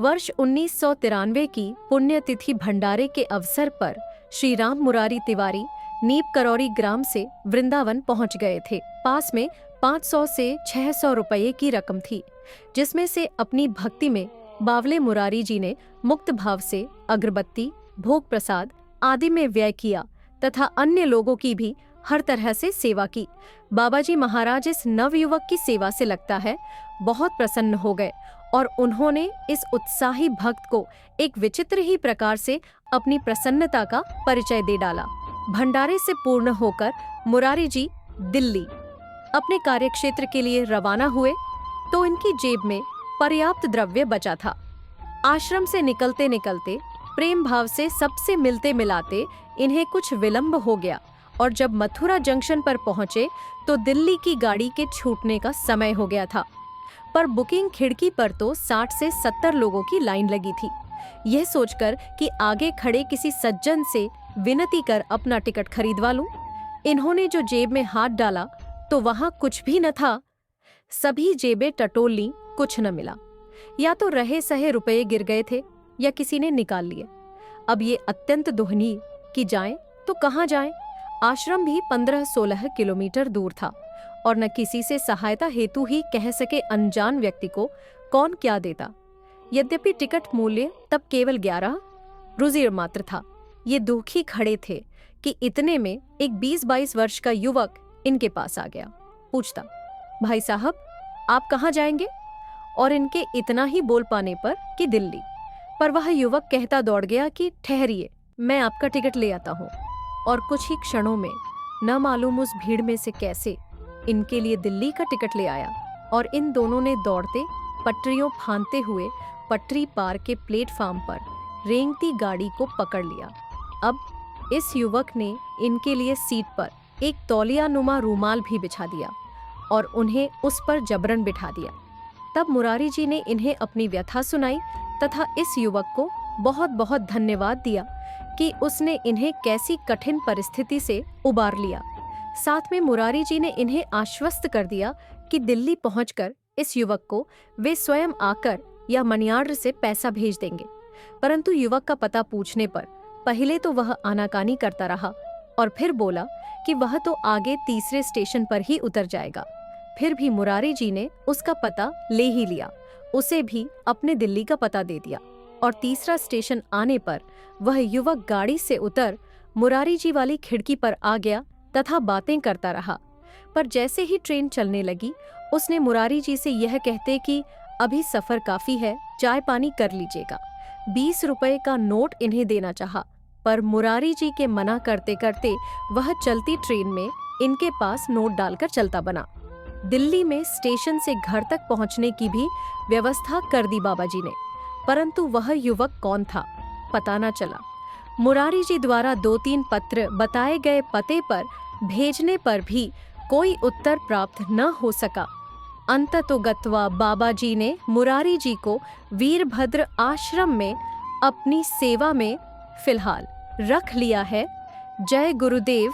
वर्ष 1993 की पुण्यतिथि भंडारे के अवसर पर श्री राम मुरारी तिवारी नीप करौरी ग्राम से वृंदावन पहुंच गए थे। पास में 500 से 600 रुपये की रकम थी, जिसमें से अपनी भक्ति में बावले मुरारी जी ने मुक्त भाव से अगरबत्ती, भोग प्रसाद आदि में व्यय किया तथा अन्य लोगों की भी हर तरह से सेवा की। बाबाजी महाराज इस नवयुवक की सेवा से लगता है बहुत प्रसन्न हो गए और उन्होंने इस उत्साही भक्त को एक विचित्र ही प्रकार से अपनी प्रसन्नता का परिचय दे डाला। भंडारे से पूर्ण होकर मुरारी जी दिल्ली अपने कार्यक्षेत्र के लिए रवाना हुए तो इनकी जेब में पर्याप्त द्रव्य बचा था। आश्रम से निकलते निकलते प्रेम भाव से सबसे मिलते मिलाते इन्हें कुछ विलंब हो गया और जब मथुरा जंक्शन पर पहुंचे तो दिल्ली की गाड़ी के छूटने का समय हो गया था। पर बुकिंग खिड़की पर तो 60 से 70 लोगों की लाइन लगी थी। यह सोचकर कि आगे खड़े किसी सज्जन से विनती कर अपना टिकट खरीदवा लूं, इन्होंने जो जेब में हाथ डाला तो वहां कुछ भी न था। सभी जेबें टटोल लीं, कुछ न मिला। या तो रहे सहे रुपये गिर गए थे या किसी ने निकाल लिए। अब ये अत्यंत दुहनी कि जाएं तो कहाँ जाएं। आश्रम भी 15-16 किलोमीटर दूर था और न किसी से सहायता हेतु ही कह सके अनजान व्यक्ति को कौन क्या देता। यद्यपि टिकट मूल्य तब केवल 11 रुपये मात्र था। ये दुखी खड़े थे कि इतने में एक 20-22 वर्ष का युवक इनके पास आ गया। पूछता, भाई साहब आप कहाँ जाएंगे? और इनके इतना ही बोल पाने पर कि दिल्ली। पर वह युवक कहता दौड़ गया कि ठहरिए, मैं आपका टिकट ले आता हूँ। और कुछ ही क्षणों में न मालूम उस भीड़ में से कैसे इनके लिए दिल्ली का टिकट ले आया और इन दोनों ने दौड़ते पटरियों फांदते हुए पटरी पार के प्लेटफार्म पर रेंगती गाड़ी को पकड़ लिया। अब इस युवक ने इनके लिए सीट पर एक तौलिया नुमा रूमाल भी बिछा दिया और उन्हें उस पर जबरन बिठा दिया। तब मुरारी जी ने इन्हें अपनी व्यथा सुनाई तथा इस युवक को बहुत बहुत धन्यवाद दिया कि उसने इन्हें कैसी कठिन परिस्थिति से उबार लिया। साथ में मुरारी जी ने इन्हें आश्वस्त कर दिया कि दिल्ली पहुंचकर इस युवक को वे स्वयं आकर या मनियार्ड से पैसा भेज देंगे। परंतु युवक का पता पूछने पर पहले तो वह आनाकानी करता रहा और फिर बोला कि वह तो आगे तीसरे स्टेशन पर ही उतर जाएगा। फिर भी मुरारी जी ने उसका पता ले ही लिया, उसे भी अपने दिल्ली का पता दे दिया और तीसरा स्टेशन आने पर वह युवक गाड़ी से उतर मुरारी जी वाली खिड़की पर आ गया तथा बातें करता रहा। पर जैसे ही ट्रेन चलने लगी उसने मुरारी जी से यह कहते कि अभी सफर काफी है, चाय पानी कर लीजिएगा, 20 रुपए का नोट इन्हें देना चाहा। पर मुरारी जी के मना करते करते वह चलती ट्रेन में इनके पास नोट डालकर चलता बना। दिल्ली में स्टेशन से घर तक पहुंचने की भी व्यवस्था कर दी बाबाजी ने, परंतु वह युवक कौन था पता न चला। मुरारी जी द्वारा 2-3 पत्र बताए गए पते पर भेजने पर भी कोई उत्तर प्राप्त न हो सका। अंततोगत्वा बाबाजी ने मुरारी जी को वीरभद्र आश्रम में अपनी सेवा में फिलहाल रख लिया है। जय गुरुदेव।